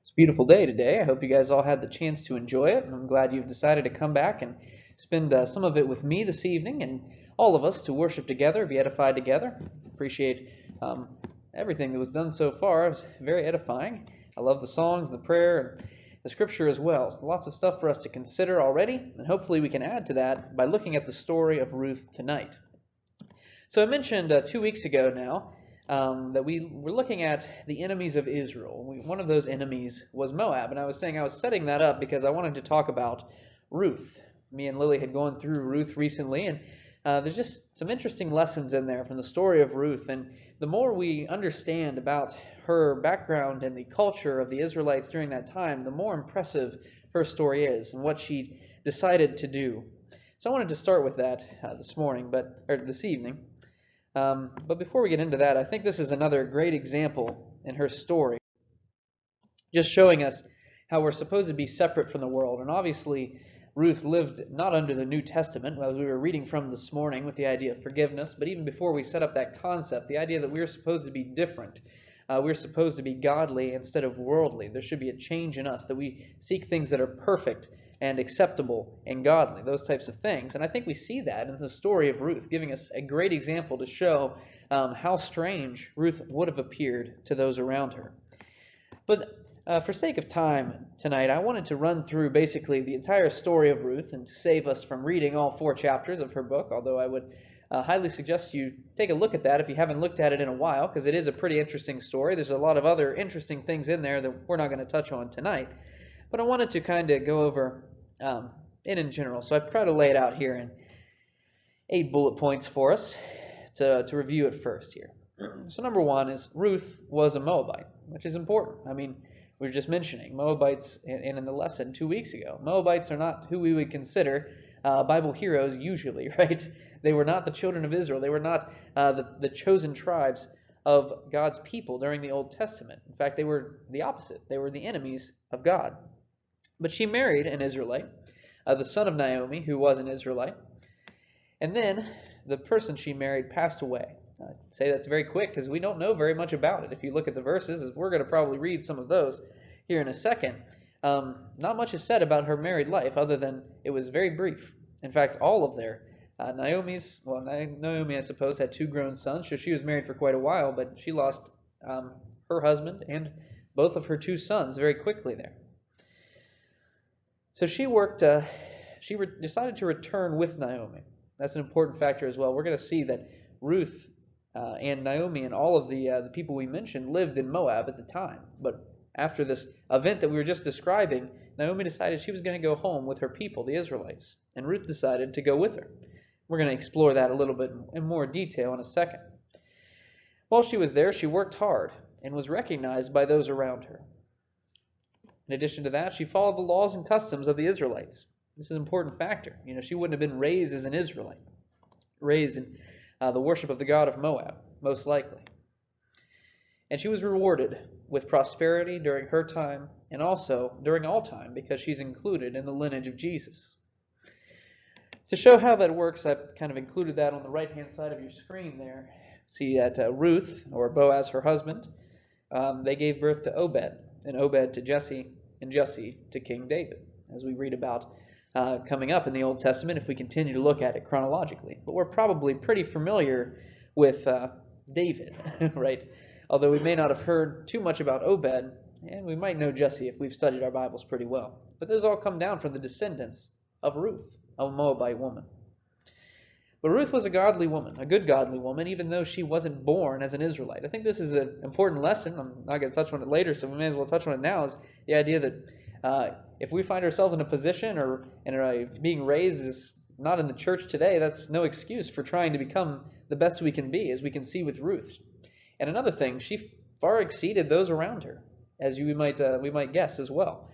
It's a beautiful day today. I hope you guys all had the chance to enjoy it, and I'm glad you've decided to come back and spend some of it with me this evening and all of us to worship together, be edified together. Appreciate everything that was done so far. It was very edifying. I love the songs, the prayer, and the scripture as well. So lots of stuff for us to consider already, and hopefully we can add to that by looking at the story of Ruth tonight. So I mentioned 2 weeks ago now that we were looking at the enemies of Israel. One of those enemies was Moab, and I was saying I was setting that up because I wanted to talk about Ruth. Me and Lily had gone through Ruth recently, and there's just some interesting lessons in there from the story of Ruth. And the more we understand about her background and the culture of the Israelites during that time, the more impressive her story is and what she decided to do. So I wanted to start with that this evening. But before we get into that, I think this is another great example in her story, just showing us how we're supposed to be separate from the world. And obviously, Ruth lived not under the New Testament, as we were reading from this morning with the idea of forgiveness, but even before we set up that concept, the idea that we're supposed to be different. We're supposed to be godly instead of worldly. There should be a change in us, that we seek things that are perfect and acceptable and godly, those types of things. And I think we see that in the story of Ruth, giving us a great example to show how strange Ruth would have appeared to those around her. But for sake of time tonight, I wanted to run through basically the entire story of Ruth and to save us from reading all 4 chapters of her book, although I would highly suggest you take a look at that if you haven't looked at it in a while, because it is a pretty interesting story. There's a lot of other interesting things in there that we're not going to touch on tonight. But I wanted to kind of go over it in general. So I've tried to lay it out here in 8 bullet points for us to review it first here. So number 1 is Ruth was a Moabite, which is important. I mean, we were just mentioning Moabites in the lesson 2 weeks ago. Moabites are not who we would consider Bible heroes usually, right? They were not the children of Israel. They were not the chosen tribes of God's people during the Old Testament. In fact, they were the opposite. They were the enemies of God. But she married an Israelite, the son of Naomi, who was an Israelite. And then the person she married passed away. I'd say that's very quick because we don't know very much about it. If you look at the verses, we're going to probably read some of those here in a second. Not much is said about her married life other than it was very brief. In fact, all of their Naomi, I suppose, had 2 grown sons, so she was married for quite a while, but she lost her husband and both of her 2 sons very quickly there. So she decided to return with Naomi. That's an important factor as well. We're going to see that Ruth and Naomi and all of the people we mentioned lived in Moab at the time. But after this event that we were just describing, Naomi decided she was going to go home with her people, the Israelites. And Ruth decided to go with her. We're going to explore that a little bit in more detail in a second. While she was there, she worked hard and was recognized by those around her. In addition to that, she followed the laws and customs of the Israelites. This is an important factor. She wouldn't have been raised as an Israelite, raised in the worship of the god of Moab, most likely. And she was rewarded with prosperity during her time and also during all time because she's included in the lineage of Jesus. To show how that works, I've kind of included that on the right-hand side of your screen there. See that Ruth, or Boaz, her husband, they gave birth to Obed, and Obed to Jesse, and Jesse to King David, as we read about coming up in the Old Testament if we continue to look at it chronologically. But we're probably pretty familiar with David, right? Although we may not have heard too much about Obed, and we might know Jesse if we've studied our Bibles pretty well. But those all come down from the descendants of Ruth, a Moabite woman. But Ruth was a godly woman, a good godly woman, even though she wasn't born as an Israelite. I think this is an important lesson. I'm not going to touch on it later, so we may as well touch on it now, is the idea that if we find ourselves in a position or being raised as not in the church today, that's no excuse for trying to become the best we can be, as we can see with Ruth. And another thing, she far exceeded those around her, as we might guess as well.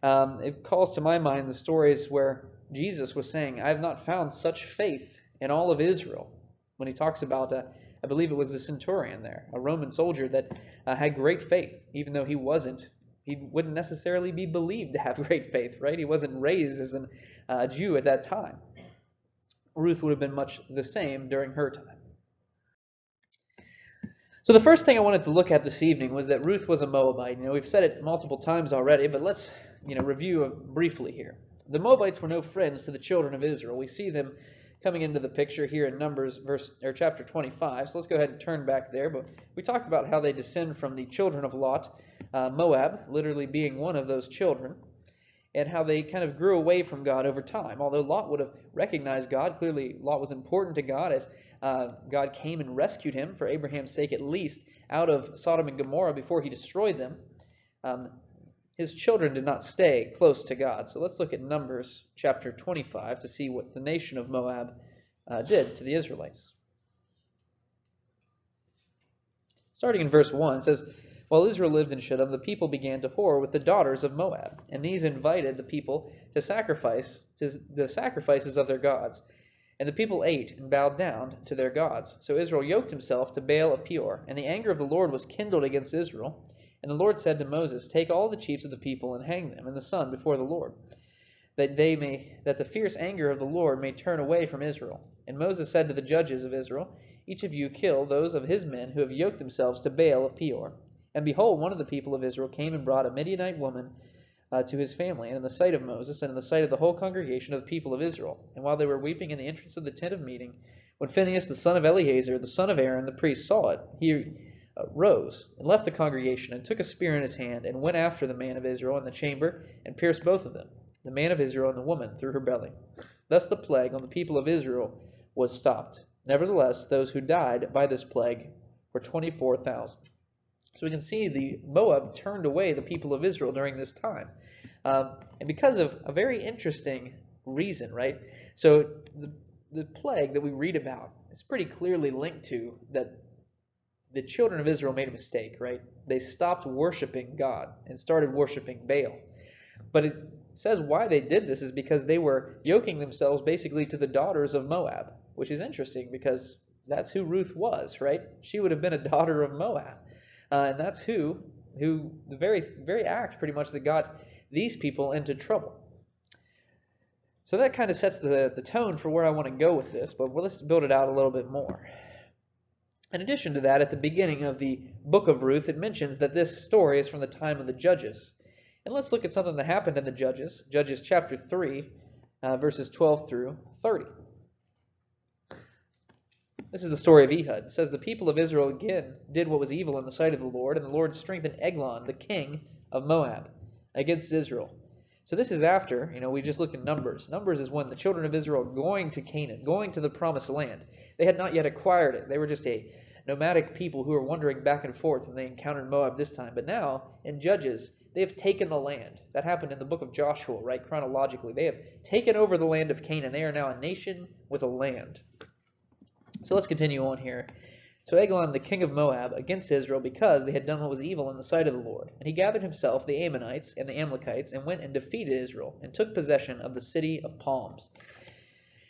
It calls to my mind the stories where Jesus was saying, "I have not found such faith in all of Israel," when he talks about, I believe it was the centurion there, a Roman soldier that had great faith, even though he wouldn't necessarily be believed to have great faith, right? He wasn't raised as a Jew at that time. Ruth would have been much the same during her time. So the first thing I wanted to look at this evening was that Ruth was a Moabite. We've said it multiple times already, but let's review briefly here. The Moabites were no friends to the children of Israel. We see them coming into the picture here in Numbers chapter 25. So let's go ahead and turn back there. But we talked about how they descend from the children of Lot, Moab, literally being one of those children, and how they kind of grew away from God over time. Although Lot would have recognized God, clearly Lot was important to God as God came and rescued him, for Abraham's sake at least, out of Sodom and Gomorrah before he destroyed them. His children did not stay close to God. So let's look at Numbers chapter 25 to see what the nation of Moab did to the Israelites. Starting in verse 1, it says, "While Israel lived in Shittim, the people began to whore with the daughters of Moab, and these invited the people to sacrifice to the sacrifices of their gods. And the people ate and bowed down to their gods. So Israel yoked himself to Baal of Peor, and the anger of the Lord was kindled against Israel. And the Lord said to Moses, Take all the chiefs of the people and hang them in the sun before the Lord, that the fierce anger of the Lord may turn away from Israel. And Moses said to the judges of Israel, Each of you kill those of his men who have yoked themselves to Baal of Peor. And behold, one of the people of Israel came and brought a Midianite woman to his family, and in the sight of Moses, and in the sight of the whole congregation of the people of Israel. And while they were weeping in the entrance of the tent of meeting, when Phinehas the son of Eleazar, the son of Aaron, the priest, saw it, he rose and left the congregation, and took a spear in his hand, and went after the man of Israel in the chamber, and pierced both of them, the man of Israel and the woman, through her belly. Thus the plague on the people of Israel was stopped. Nevertheless, those who died by this plague were 24,000. So we can see the Moab turned away the people of Israel during this time. And because of a very interesting reason, right? So the plague that we read about is pretty clearly linked to that the children of Israel made a mistake, right? They stopped worshiping God and started worshiping Baal. But it says why they did this is because they were yoking themselves basically to the daughters of Moab, which is interesting because that's who Ruth was, right? She would have been a daughter of Moab. And that's who the very act pretty much that got these people into trouble. So that kind of sets the tone for where I want to go with this, but let's build it out a little bit more. In addition to that, at the beginning of the book of Ruth, it mentions that this story is from the time of the Judges. And let's look at something that happened in the Judges, Judges chapter 3, verses 12 through 30. This is the story of Ehud. It says, The people of Israel again did what was evil in the sight of the Lord, and the Lord strengthened Eglon, the king of Moab, against Israel. So this is after, we just looked at Numbers. Numbers is when the children of Israel are going to Canaan, going to the promised land. They had not yet acquired it. They were just a nomadic people who were wandering back and forth, and they encountered Moab this time. But now, in Judges, they have taken the land. That happened in the book of Joshua, right, chronologically. They have taken over the land of Canaan. They are now a nation with a land. So let's continue on here. So Eglon, the king of Moab, against Israel, because they had done what was evil in the sight of the Lord. And he gathered himself the Ammonites and the Amalekites, and went and defeated Israel, and took possession of the city of palms.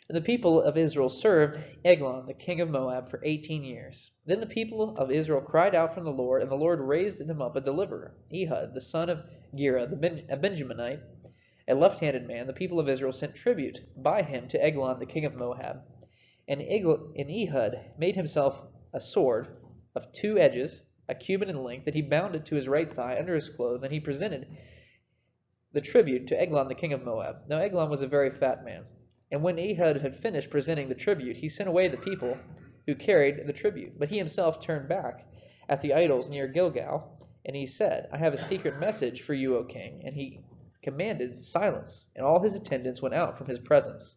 And the people of Israel served Eglon, the king of Moab, for 18 years. Then the people of Israel cried out from the Lord, and the Lord raised them up a deliverer, Ehud, the son of Gera, a Benjaminite, a left-handed man. The people of Israel sent tribute by him to Eglon, the king of Moab. And Ehud made himself a sword of 2 edges, a cubit in length, that he bound it to his right thigh under his clothes, and he presented the tribute to Eglon, the king of Moab. Now Eglon was a very fat man. And when Ehud had finished presenting the tribute, he sent away the people who carried the tribute. But he himself turned back at the idols near Gilgal, and he said, I have a secret message for you, O king. And he commanded silence, and all his attendants went out from his presence.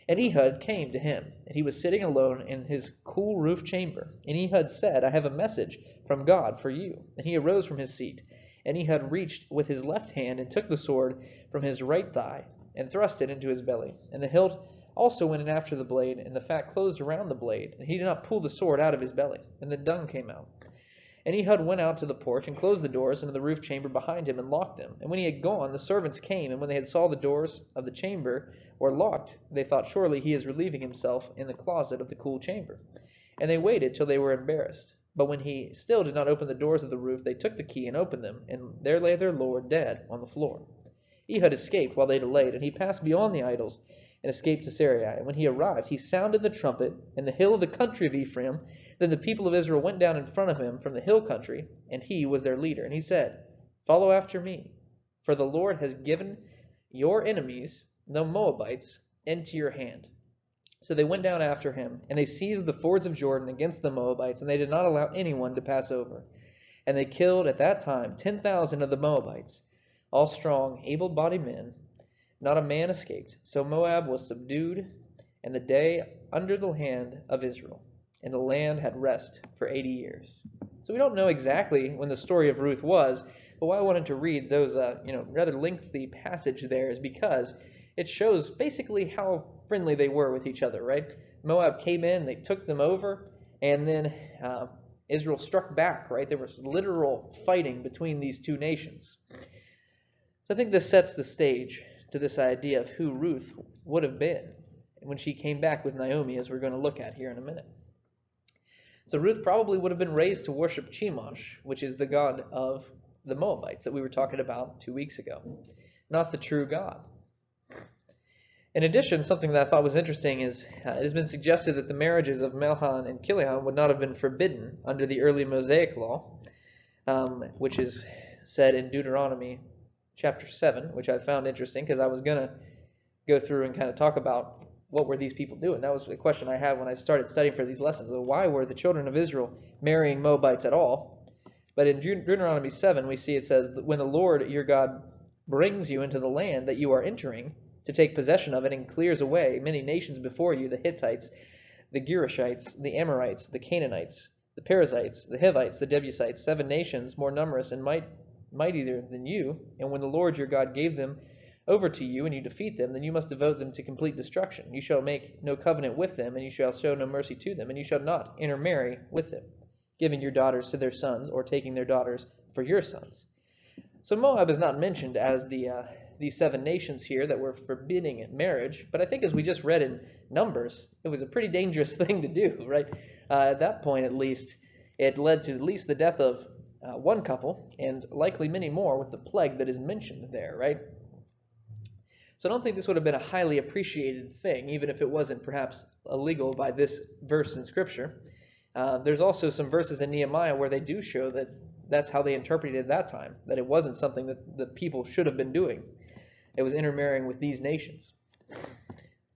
And Ehud came to him, and he was sitting alone in his cool roof chamber. And Ehud said, I have a message from God for you. And he arose from his seat. And Ehud reached with his left hand and took the sword from his right thigh, and thrust it into his belly. And the hilt also went in after the blade, and the fat closed around the blade. And he did not pull the sword out of his belly. And the dung came out. And Ehud went out to the porch, and closed the doors into the roof chamber behind him, and locked them. And when he had gone, the servants came, and when they had saw the doors of the chamber were locked, they thought, Surely he is relieving himself in the closet of the cool chamber. And they waited till they were embarrassed. But when he still did not open the doors of the roof, they took the key and opened them, and there lay their lord dead on the floor. Ehud escaped while they delayed, and he passed beyond the idols, and escaped to Sarai. And when he arrived, he sounded the trumpet in the hill of the country of Ephraim, Then the people of Israel went down in front of him from the hill country, and he was their leader. And he said, "Follow after me, for the Lord has given your enemies, the Moabites, into your hand." So they went down after him, and they seized the fords of Jordan against the Moabites, and they did not allow anyone to pass over. And they killed at that time 10,000 of the Moabites, all strong, able-bodied men. Not a man escaped. So Moab was subdued, and the day under the hand of Israel, and the land had rest for 80 years. So we don't know exactly when the story of Ruth was, but why I wanted to read those rather lengthy passage there is because it shows basically how friendly they were with each other, right? Moab came in, they took them over, and then Israel struck back, right? There was literal fighting between these two nations. So I think this sets the stage to this idea of who Ruth would have been when she came back with Naomi, as we're going to look at here in a minute. So Ruth probably would have been raised to worship Chemosh, which is the god of the Moabites that we were talking about 2 weeks ago, not the true God. In addition, something that I thought was interesting is it has been suggested that the marriages of Mahlon and Chilion would not have been forbidden under the early Mosaic law, which is said in Deuteronomy chapter 7, which I found interesting because I was going to go through and kind of talk about what were these people doing. That was the question I had when I started studying for these lessons. So why were the children of Israel marrying Moabites at all? But in Deuteronomy 7, we see it says, "When the Lord your God brings you into the land that you are entering to take possession of it, and clears away many nations before you, the Hittites, the Girgashites, the Amorites, the Canaanites, the Perizzites, the Hivites, the Jebusites, 7 nations more numerous and mightier than you, and when the Lord your God gave them over to you, and you defeat them, then you must devote them to complete destruction. You shall make no covenant with them, and you shall show no mercy to them, and you shall not intermarry with them, giving your daughters to their sons, or taking their daughters for your sons." So Moab is not mentioned as these 7 nations here that were forbidding marriage, but I think as we just read in Numbers, it was a pretty dangerous thing to do, right? At that point, at least, it led to at least the death of one couple, and likely many more with the plague that is mentioned there, right? So I don't think this would have been a highly appreciated thing, even if it wasn't perhaps illegal by this verse in Scripture. There's also some verses in Nehemiah where they do show that that's how they interpreted it at that time, that it wasn't something that the people should have been doing. It was intermarrying with these nations.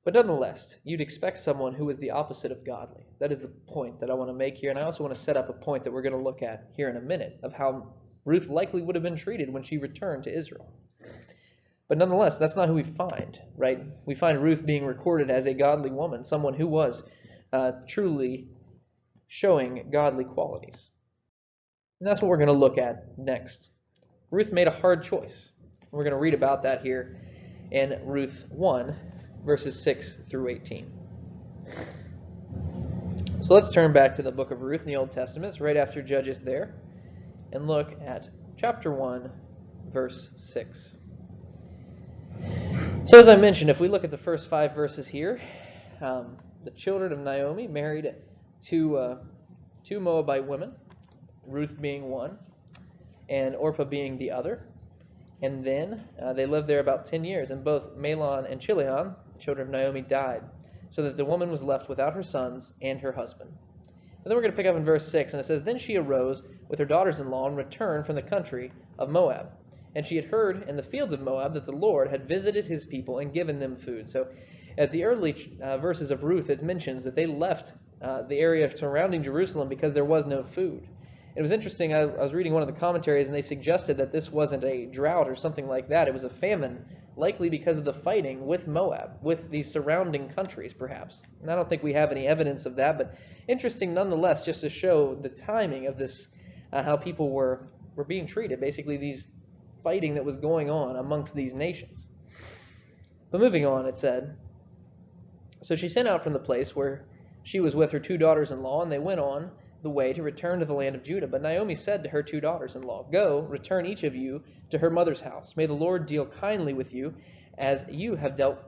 But nonetheless, you'd expect someone who is the opposite of godly. That is the point that I want to make here, and I also want to set up a point that we're going to look at here in a minute of how Ruth likely would have been treated when she returned to Israel. But nonetheless, that's not who we find, right? We find Ruth being recorded as a godly woman, someone who was truly showing godly qualities. And that's what we're going to look at next. Ruth made a hard choice. We're going to read about that here in Ruth 1, verses 6 through 18. So let's turn back to the book of Ruth in the Old Testament. It's right after Judges there. And look at chapter 1, verse 6. So as I mentioned, if we look at the first 5 verses here, the children of Naomi married two Moabite women, Ruth being one, and Orpah being the other. And then they lived there about 10 years, and both Mahlon and Chilion, the children of Naomi, died, so that the woman was left without her sons and her husband. And then we're going to pick up in verse 6, and it says, "Then she arose with her daughters-in-law and returned from the country of Moab. And she had heard in the fields of Moab that the Lord had visited his people and given them food." So at the early verses of Ruth, it mentions that they left the area surrounding Jerusalem because there was no food. It was interesting, I was reading one of the commentaries, and they suggested that this wasn't a drought or something like that. It was a famine, likely because of the fighting with Moab, with the surrounding countries, perhaps. And I don't think we have any evidence of that, but interesting nonetheless, just to show the timing of this, how people were being treated, basically these fighting that was going on amongst these nations. But moving on, it said, "So she sent out from the place where she was with her 2 daughters-in-law, and they went on the way to return to the land of Judah. But Naomi said to her 2 daughters-in-law, 'Go, return each of you to her mother's house. May the Lord deal kindly with you, as you have dealt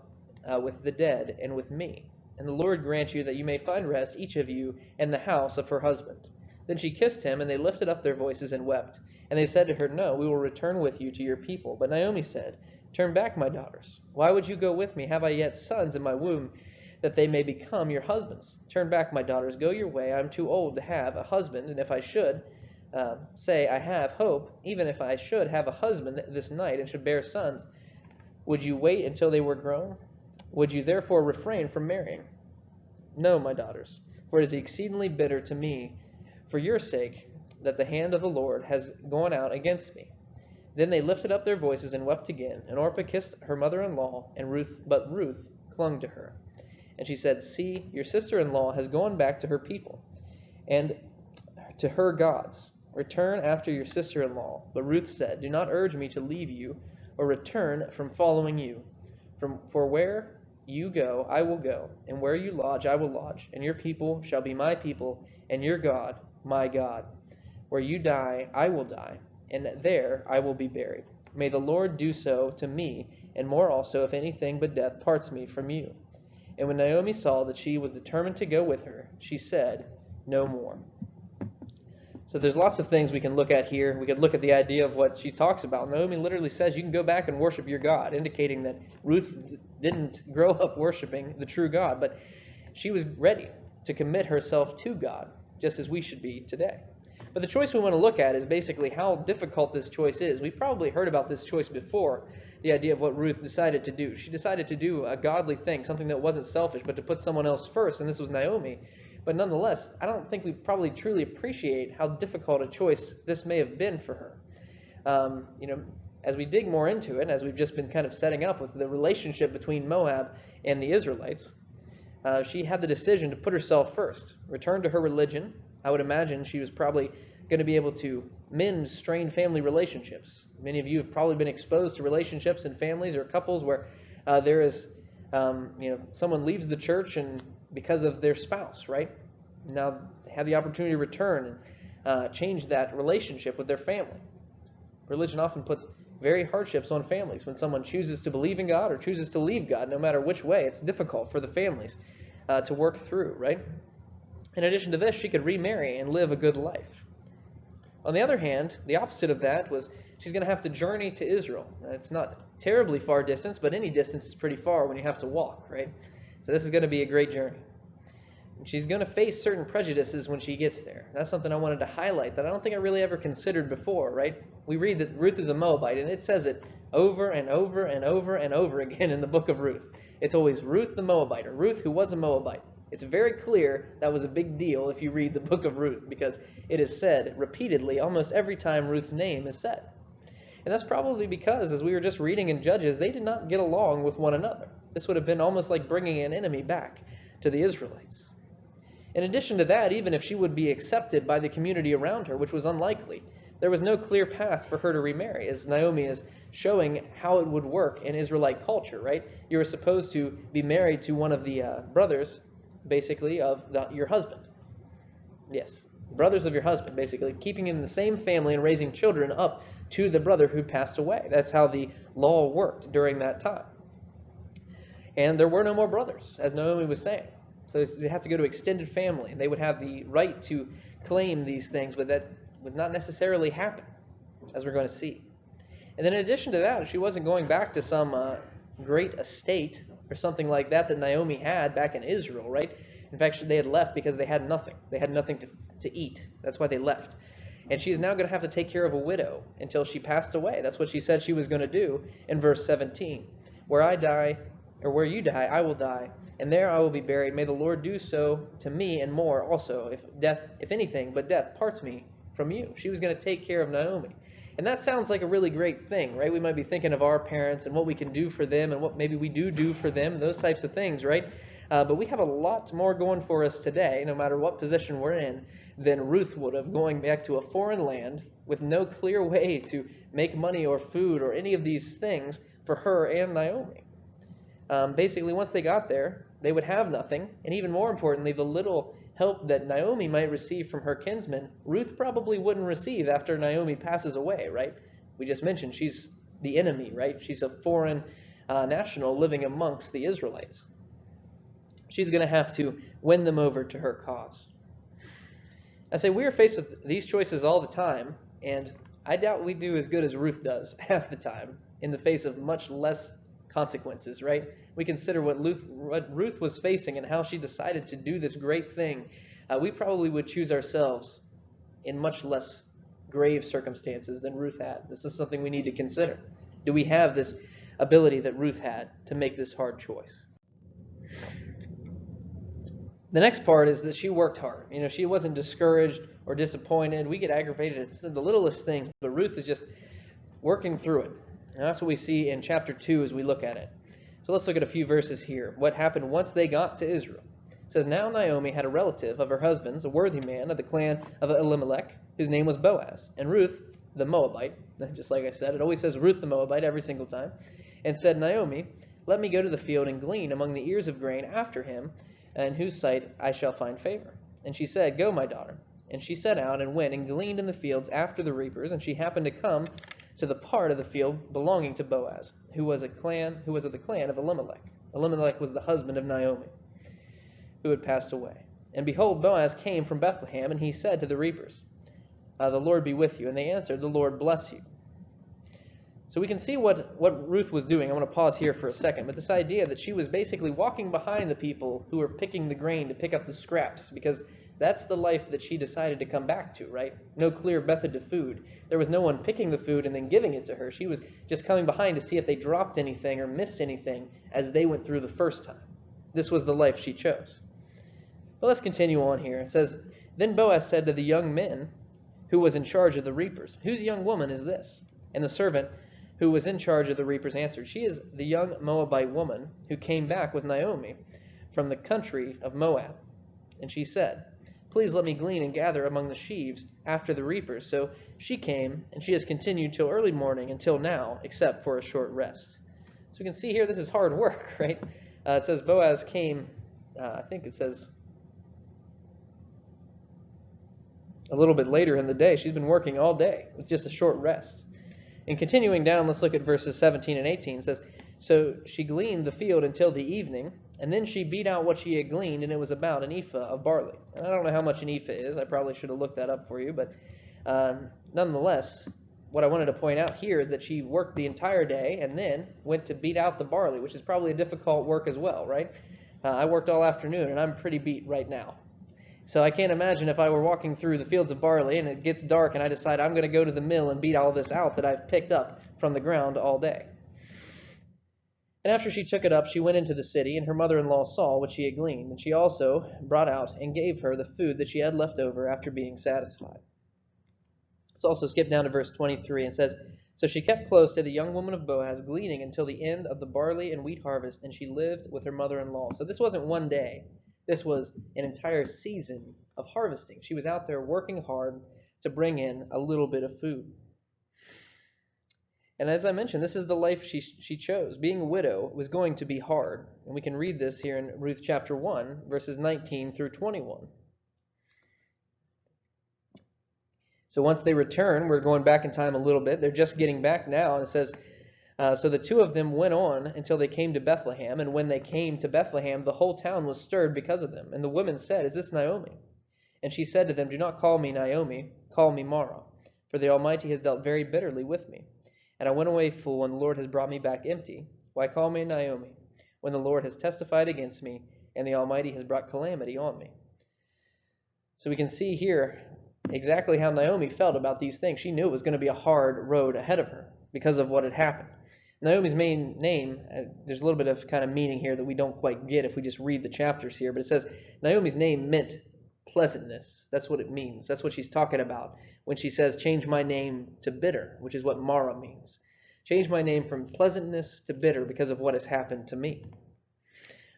with the dead and with me. And the Lord grant you that you may find rest, each of you, in the house of her husband.' Then she kissed him, and they lifted up their voices and wept. And they said to her, 'No, we will return with you to your people.' But Naomi said, 'Turn back, my daughters. Why would you go with me? Have I yet sons in my womb that they may become your husbands. Turn back, my daughters, go your way. I am too old to have a husband, and if I should say I have hope, even if I should have a husband this night and should bear sons, would you wait until they were grown? Would you therefore refrain from marrying? No, my daughters, for it is exceedingly bitter to me for your sake that the hand of the Lord has gone out against me. Then they lifted up their voices and wept again, and Orpah kissed her mother-in-law, but Ruth clung to her. And she said, see, your sister-in-law has gone back to her people and to her gods. Return after your sister-in-law. But Ruth said, do not urge me to leave you or return from following you. For where you go, I will go, and where you lodge, I will lodge, and your people shall be my people, and your God, my God. Where you die, I will die, and there I will be buried. May the Lord do so to me, and more also, if anything but death parts me from you. And when Naomi saw that she was determined to go with her, she said, no more. So there's lots of things we can look at here. We could look at the idea of what she talks about. Naomi literally says you can go back and worship your God, indicating that Ruth didn't grow up worshiping the true God, but she was ready to commit herself to God, just as we should be today. But the choice we want to look at is basically how difficult this choice is. We've probably heard about this choice before, the idea of what Ruth decided to do. She decided to do a godly thing, something that wasn't selfish, but to put someone else first, and this was Naomi. But nonetheless, I don't think we probably truly appreciate how difficult a choice this may have been for her. As we dig more into it, as we've just been kind of setting up with the relationship between Moab and the Israelites, she had the decision to put herself first, return to her religion. I would imagine she was probably going to be able to mend strained family relationships. Many of you have probably been exposed to relationships in families or couples where there is, someone leaves the church and because of their spouse, right? Now they have the opportunity to return and change that relationship with their family. Religion often puts very hardships on families. When someone chooses to believe in God or chooses to leave God, no matter which way, it's difficult for the families to work through, right? In addition to this, she could remarry and live a good life. On the other hand, the opposite of that was she's going to have to journey to Israel. It's not terribly far distance, but any distance is pretty far when you have to walk, right? So this is going to be a great journey. And she's going to face certain prejudices when she gets there. That's something I wanted to highlight that I don't think I really ever considered before, right? We read that Ruth is a Moabite, and it says it over and over and over and over again in the book of Ruth. It's always Ruth the Moabite, or Ruth who was a Moabite. It's very clear that was a big deal if you read the book of Ruth, because it is said repeatedly almost every time Ruth's name is said. And that's probably because, as we were just reading in Judges, they did not get along with one another. This would have been almost like bringing an enemy back to the Israelites. In addition to that, even if she would be accepted by the community around her, which was unlikely, there was no clear path for her to remarry, as Naomi is showing how it would work in Israelite culture, right? You were supposed to be married to one of the brothers, basically, of your husband. Yes, the brothers of your husband, basically, keeping in the same family and raising children up to the brother who passed away. That's how the law worked during that time. And there were no more brothers, as Naomi was saying. So they have to go to extended family. They would have the right to claim these things, but that would not necessarily happen, as we're going to see. And then in addition to that, she wasn't going back to some great estate or something like that Naomi had back in Israel, right? In fact, they had left because they had nothing. They had nothing to eat. That's why they left. And she is now going to have to take care of a widow until she passed away. That's what she said she was going to do in verse 17. Where I die, or where you die, I will die, and there I will be buried. May the Lord do so to me and more also, if anything but death parts me from you. She was going to take care of Naomi. And that sounds like a really great thing, right? We might be thinking of our parents and what we can do for them and what maybe we do for them, those types of things, right? But we have a lot more going for us today, no matter what position we're in, than Ruth would have, going back to a foreign land with no clear way to make money or food or any of these things for her and Naomi. Basically, once they got there, they would have nothing, and even more importantly, the little help that Naomi might receive from her kinsmen, Ruth probably wouldn't receive after Naomi passes away, right? We just mentioned she's the enemy, right? She's a foreign national living amongst the Israelites. She's going to have to win them over to her cause. I say we are faced with these choices all the time, and I doubt we do as good as Ruth does half the time in the face of much less consequences, right? We consider what Ruth was facing and how she decided to do this great thing. We probably would choose ourselves in much less grave circumstances than Ruth had. This is something we need to consider. Do we have this ability that Ruth had to make this hard choice? The next part is that she worked hard. She wasn't discouraged or disappointed. We get aggravated at the littlest things, but Ruth is just working through it. And that's what we see in chapter 2 as we look at it. So let's look at a few verses here. What happened once they got to Israel? It says, Now Naomi had a relative of her husband's, a worthy man of the clan of Elimelech, whose name was Boaz. And Ruth, the Moabite, just like I said, it always says Ruth the Moabite every single time, and said, Naomi, let me go to the field and glean among the ears of grain after him, in whose sight I shall find favor. And she said, Go, my daughter. And she set out and went and gleaned in the fields after the reapers, and she happened to come to the part of the field belonging to Boaz, who was of the clan of Elimelech. Elimelech was the husband of Naomi, who had passed away. And behold, Boaz came from Bethlehem, and he said to the reapers, The Lord be with you. And they answered, The Lord bless you. So we can see what Ruth was doing. I want to pause here for a second, but this idea that she was basically walking behind the people who were picking the grain to pick up the scraps, because that's the life that she decided to come back to, right? No clear method to food. There was no one picking the food and then giving it to her. She was just coming behind to see if they dropped anything or missed anything as they went through the first time. This was the life she chose. But let's continue on here. It says, Then Boaz said to the young men who was in charge of the reapers, Whose young woman is this? And the servant who was in charge of the reapers answered, She is the young Moabite woman who came back with Naomi from the country of Moab. And she said, Please let me glean and gather among the sheaves after the reapers. So she came, and she has continued till early morning until now, except for a short rest. So we can see here this is hard work, right? It says Boaz came, I think it says a little bit later in the day. She's been working all day with just a short rest. And continuing down, let's look at verses 17 and 18. It says, So she gleaned the field until the evening, and then she beat out what she had gleaned, and it was about an ephah of barley. And I don't know how much an ephah is. I probably should have looked that up for you. But nonetheless, what I wanted to point out here is that she worked the entire day and then went to beat out the barley, which is probably a difficult work as well, right? I worked all afternoon, and I'm pretty beat right now. So I can't imagine if I were walking through the fields of barley and it gets dark and I decide I'm going to go to the mill and beat all this out that I've picked up from the ground all day. And after she took it up, she went into the city, and her mother-in-law saw what she had gleaned. And she also brought out and gave her the food that she had left over after being satisfied. Let's also skip down to verse 23 and says, So she kept close to the young woman of Boaz, gleaning until the end of the barley and wheat harvest, and she lived with her mother-in-law. So this wasn't one day. This was an entire season of harvesting. She was out there working hard to bring in a little bit of food. And as I mentioned, this is the life she chose. Being a widow was going to be hard. And we can read this here in Ruth chapter 1, verses 19 through 21. So once they return, we're going back in time a little bit. They're just getting back now. And it says, So the two of them went on until they came to Bethlehem. And when they came to Bethlehem, the whole town was stirred because of them. And the women said, Is this Naomi? And she said to them, Do not call me Naomi, call me Mara. For the Almighty has dealt very bitterly with me. And I went away full, and the Lord has brought me back empty. Why call me Naomi, when the Lord has testified against me, and the Almighty has brought calamity on me? So we can see here exactly how Naomi felt about these things. She knew it was going to be a hard road ahead of her because of what had happened. Naomi's main name, there's a little bit of kind of meaning here that we don't quite get if we just read the chapters here, but it says Naomi's name meant pleasantness. That's what it means. That's what she's talking about when she says, change my name to bitter, which is what Mara means. Change my name from pleasantness to bitter because of what has happened to me.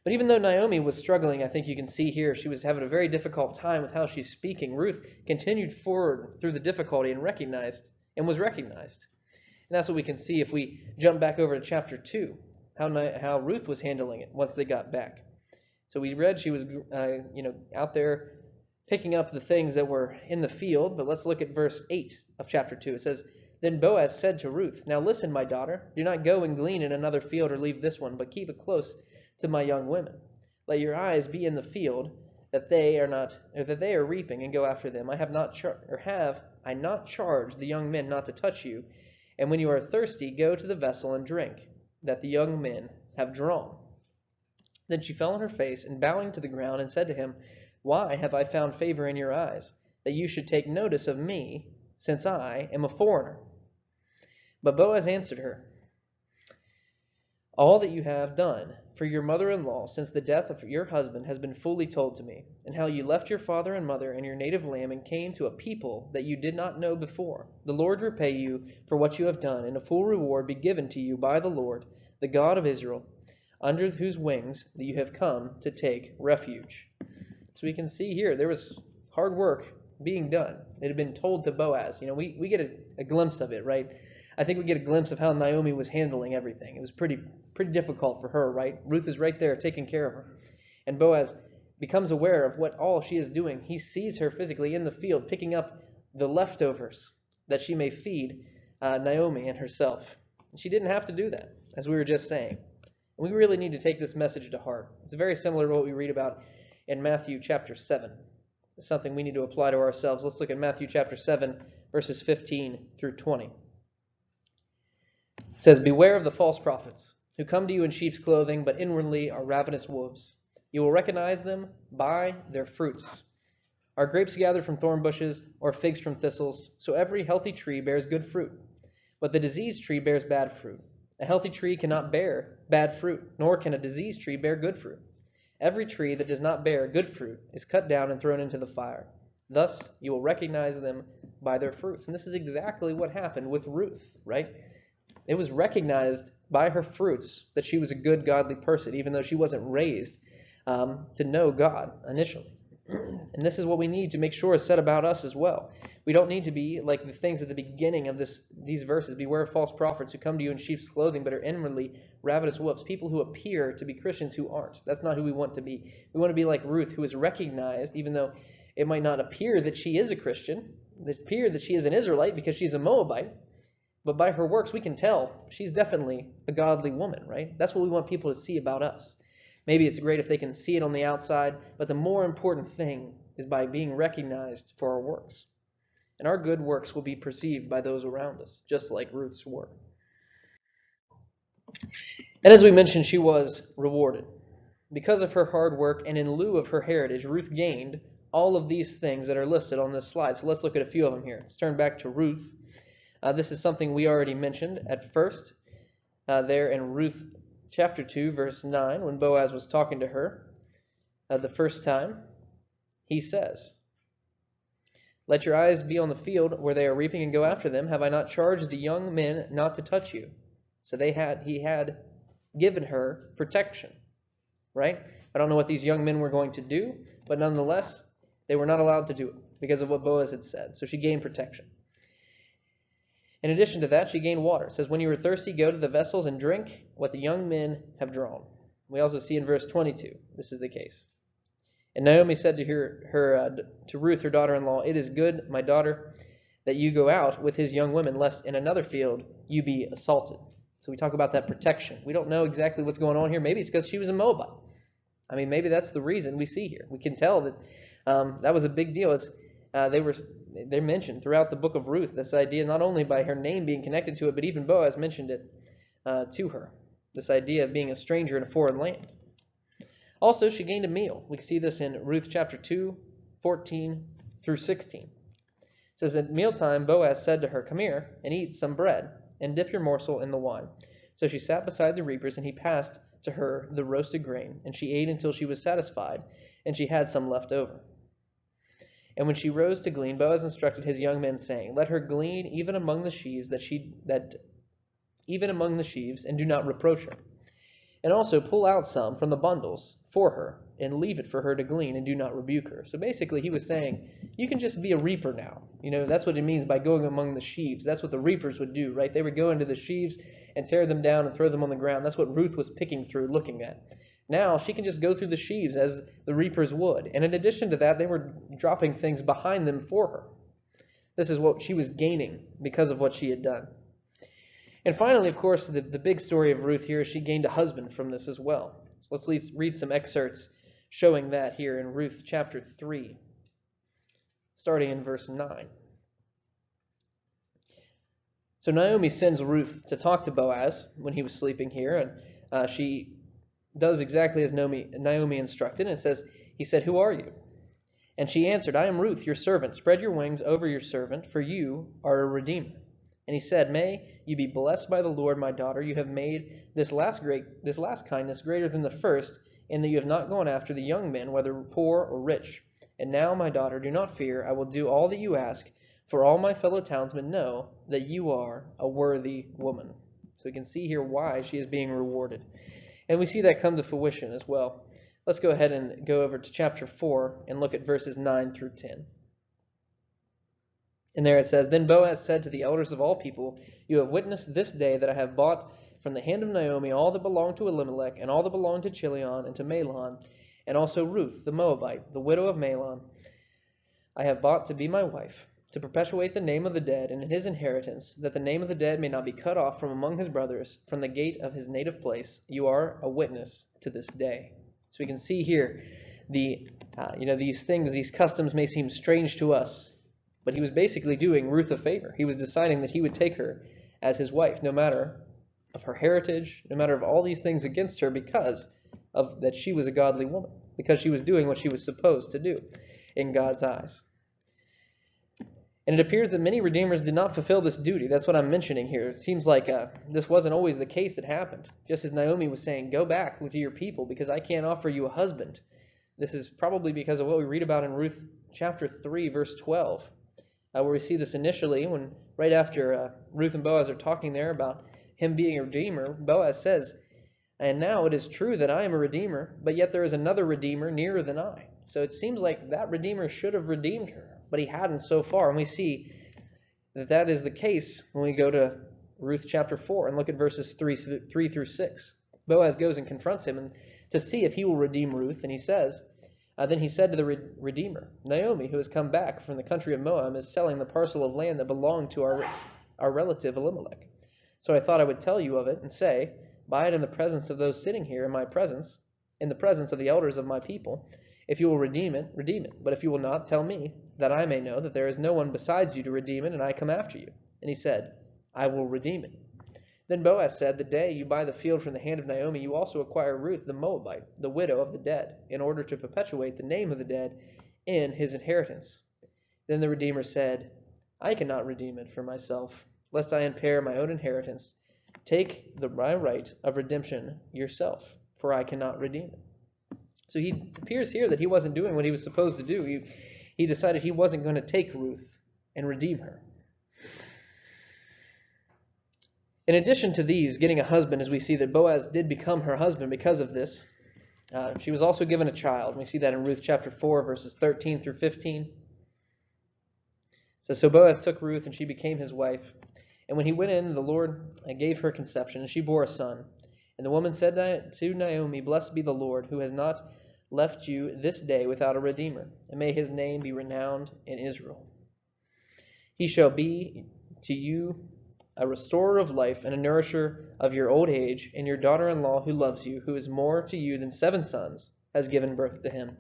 But even though Naomi was struggling, I think you can see here, she was having a very difficult time with how she's speaking. Ruth continued forward through the difficulty and was recognized. And that's what we can see if we jump back over to chapter 2, how Ruth was handling it once they got back. So we read she was out there picking up the things that were in the field, but let's look at verse 8 of chapter 2. It says, Then Boaz said to Ruth, Now listen, my daughter, do not go and glean in another field or leave this one, but keep it close to my young women. Let your eyes be in the field, that they are reaping, and go after them. Have I not charged the young men not to touch you? And when you are thirsty, go to the vessel and drink. that the young men have drawn. Then she fell on her face, and bowing to the ground, and said to him, Why have I found favor in your eyes, that you should take notice of me, since I am a foreigner? But Boaz answered her, All that you have done for your mother-in-law since the death of your husband has been fully told to me, and how you left your father and mother and your native land and came to a people that you did not know before. The Lord repay you for what you have done, and a full reward be given to you by the Lord, the God of Israel, under whose wings that you have come to take refuge. So we can see here there was hard work being done. It had been told to Boaz. We get a glimpse of it, right? I think we get a glimpse of how Naomi was handling everything. It was pretty difficult for her, right? Ruth is right there taking care of her. And Boaz becomes aware of what all she is doing. He sees her physically in the field picking up the leftovers that she may feed Naomi and herself. She didn't have to do that, as we were just saying. We really need to take this message to heart. It's very similar to what we read about in Matthew chapter 7. It's something we need to apply to ourselves. Let's look at Matthew chapter 7, verses 15 through 20. It says, Beware of the false prophets, who come to you in sheep's clothing, but inwardly are ravenous wolves. You will recognize them by their fruits. Are grapes gathered from thorn bushes, or figs from thistles? So every healthy tree bears good fruit, but the diseased tree bears bad fruit. A healthy tree cannot bear bad fruit, nor can a diseased tree bear good fruit. Every tree that does not bear good fruit is cut down and thrown into the fire. Thus you will recognize them by their fruits. And this is exactly what happened with Ruth, right? It was recognized by her fruits that she was a good, godly person, even though she wasn't raised to know God initially. And this is what we need to make sure is said about us as well. We don't need to be like the things at the beginning of these verses. Beware of false prophets who come to you in sheep's clothing, but are inwardly ravenous wolves. People who appear to be Christians who aren't. That's not who we want to be. We want to be like Ruth, who is recognized, even though it might not appear that she is a Christian. It appear that she is an Israelite because she's a Moabite. But by her works, we can tell she's definitely a godly woman, right? That's what we want people to see about us. Maybe it's great if they can see it on the outside, but the more important thing is by being recognized for our works. And our good works will be perceived by those around us, just like Ruth's were. And as we mentioned, she was rewarded. Because of her hard work and in lieu of her heritage, Ruth gained all of these things that are listed on this slide. So let's look at a few of them here. Let's turn back to Ruth. This is something we already mentioned at first there in Ruth chapter 2, verse 9, when Boaz was talking to her the first time. He says, Let your eyes be on the field where they are reaping and go after them. Have I not charged the young men not to touch you? So he had given her protection, right? I don't know what these young men were going to do, but nonetheless, they were not allowed to do it because of what Boaz had said. So she gained protection. In addition to that, she gained water. It says, When you are thirsty, go to the vessels and drink what the young men have drawn. We also see in verse 22, this is the case. And Naomi said to Ruth, her daughter-in-law, It is good, my daughter, that you go out with his young women, lest in another field you be assaulted. So we talk about that protection. We don't know exactly what's going on here. Maybe it's because she was a Moabite. I mean, maybe that's the reason we see here. We can tell that that was a big deal. They're mentioned throughout the book of Ruth, this idea, not only by her name being connected to it, but even Boaz mentioned it to her, this idea of being a stranger in a foreign land. Also, she gained a meal. We can see this in Ruth chapter 2, 14 through 16. It says, At mealtime, Boaz said to her, Come here and eat some bread, and dip your morsel in the wine. So she sat beside the reapers, and he passed to her the roasted grain, and she ate until she was satisfied, and she had some left over. And when she rose to glean, Boaz instructed his young men, saying, Let her glean even among the sheaves, and do not reproach her. And also pull out some from the bundles for her, and leave it for her to glean, and do not rebuke her. So basically he was saying, you can just be a reaper now. That's what it means by going among the sheaves. That's what the reapers would do, right? They would go into the sheaves and tear them down and throw them on the ground. That's what Ruth was picking through, looking at. Now she can just go through the sheaves as the reapers would. And in addition to that, they were dropping things behind them for her. This is what she was gaining because of what she had done. And finally, of course, the big story of Ruth here is she gained a husband from this as well. So let's read some excerpts showing that here in Ruth chapter 3, starting in verse 9. So Naomi sends Ruth to talk to Boaz when he was sleeping here, and she does exactly as Naomi instructed, and he said, "Who are you?" And she answered, "I am Ruth, your servant. Spread your wings over your servant, for you are a redeemer." And he said, "May you be blessed by the Lord, my daughter. You have made this last kindness greater than the first, in that you have not gone after the young men, whether poor or rich. And now, my daughter, do not fear. I will do all that you ask, for all my fellow townsmen know that you are a worthy woman." So we can see here why she is being rewarded. And we see that come to fruition as well. Let's go ahead and go over to chapter 4 and look at verses 9 through 10. And there it says, "Then Boaz said to the elders of all people, 'You have witnessed this day that I have bought from the hand of Naomi all that belonged to Elimelech, and all that belonged to Chilion and to Mahlon, and also Ruth the Moabite, the widow of Mahlon, I have bought to be my wife, to perpetuate the name of the dead and his inheritance, that the name of the dead may not be cut off from among his brothers, from the gate of his native place. You are a witness to this day.'" So we can see here these things, these customs may seem strange to us, but he was basically doing Ruth a favor. He was deciding that he would take her as his wife, no matter of her heritage, no matter of all these things against her, because of that she was a godly woman, because she was doing what she was supposed to do in God's eyes. And it appears that many redeemers did not fulfill this duty. That's what I'm mentioning here. It seems like this wasn't always the case that happened. Just as Naomi was saying, "Go back with your people because I can't offer you a husband." This is probably because of what we read about in Ruth chapter 3, verse 12, where we see this initially when right after Ruth and Boaz are talking there about him being a redeemer. Boaz says, "And now it is true that I am a redeemer, but yet there is another redeemer nearer than I." So it seems like that redeemer should have redeemed her, but he hadn't so far. And we see that that is the case when we go to Ruth chapter 4 and look at verses 3 through 6. Boaz goes and confronts him to see if he will redeem Ruth, and he says, then he said to the Redeemer, "Naomi, who has come back from the country of Moab, is selling the parcel of land that belonged to our relative Elimelech. So I thought I would tell you of it and say, buy it in the presence of those sitting here in my presence, in the presence of the elders of my people. If you will redeem it, redeem it. But if you will not, tell me, that I may know that there is no one besides you to redeem it, and I come after you." And he said, "I will redeem it." Then Boaz said, "The day you buy the field from the hand of Naomi, you also acquire Ruth the Moabite, the widow of the dead, in order to perpetuate the name of the dead in his inheritance." Then the Redeemer said, "I cannot redeem it for myself, lest I impair my own inheritance. Take my right of redemption yourself, for I cannot redeem it." So he appears here that he wasn't doing what he was supposed to do. He decided he wasn't going to take Ruth and redeem her. In addition to these, getting a husband, as we see that Boaz did become her husband because of this, she was also given a child. We see that in Ruth chapter 4, verses 13 through 15. It says, "So Boaz took Ruth, and she became his wife. And when he went in, the Lord gave her conception, and she bore a son. And the woman said to Naomi, 'Blessed be the Lord, who has not left you this day without a redeemer, and may his name be renowned in Israel. He shall be to you a restorer of life and a nourisher of your old age, and your daughter-in-law who loves you, who is more to you than 7 sons, has given birth to him.'"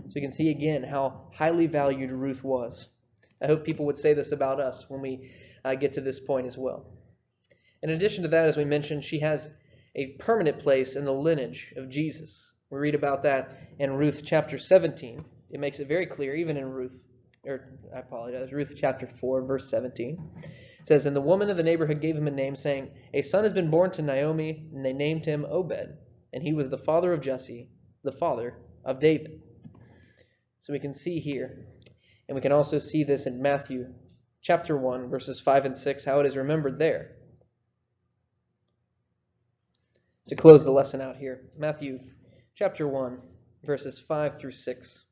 So you can see again how highly valued Ruth was. I hope people would say this about us when we get to this point as well. In addition to that, as we mentioned, she has a permanent place in the lineage of Jesus. We read about that in Ruth chapter 17. It makes it very clear, even in Ruth chapter 4, verse 17. It says, "And the woman of the neighborhood gave him a name, saying, 'A son has been born to Naomi,' and they named him Obed. And he was the father of Jesse, the father of David." So we can see here, and we can also see this in Matthew chapter 1, verses 5 and 6, how it is remembered there. To close the lesson out here, Matthew chapter 1, verses 5 through 6.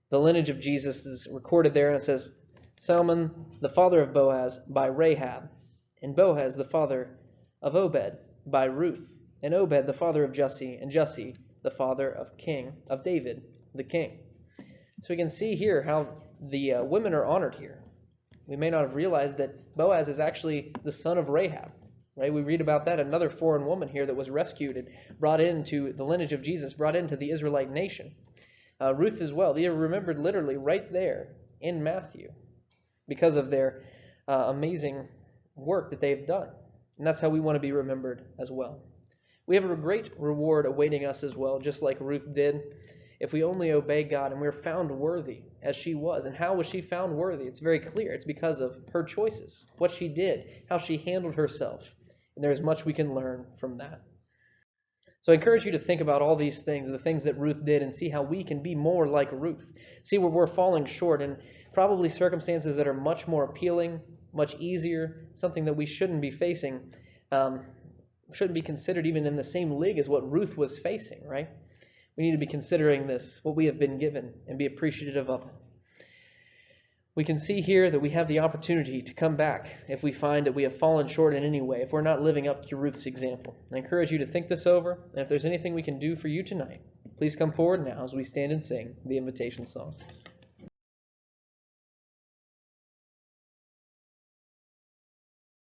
The lineage of Jesus is recorded there, and it says, "Salmon, the father of Boaz, by Rahab, and Boaz, the father of Obed, by Ruth, and Obed, the father of Jesse, and Jesse, the father of David, the king." So we can see here how the women are honored here. We may not have realized that Boaz is actually the son of Rahab. Right? We read about that, another foreign woman here that was rescued and brought into the lineage of Jesus, brought into the Israelite nation. Ruth as well. They are remembered literally right there in Matthew because of their amazing work that they've done. And that's how we want to be remembered as well. We have a great reward awaiting us as well, just like Ruth did. If we only obey God and we're found worthy as she was. And how was she found worthy? It's very clear. It's because of her choices, what she did, how she handled herself. And there is much we can learn from that. So I encourage you to think about all these things, the things that Ruth did, and see how we can be more like Ruth. See where we're falling short, and probably circumstances that are much more appealing, much easier, something that we shouldn't be facing, shouldn't be considered even in the same league as what Ruth was facing, right? We need to be considering this, what we have been given, and be appreciative of it. We can see here that we have the opportunity to come back if we find that we have fallen short in any way, if we're not living up to Ruth's example. I encourage you to think this over, and if there's anything we can do for you tonight, please come forward now as we stand and sing the invitation song.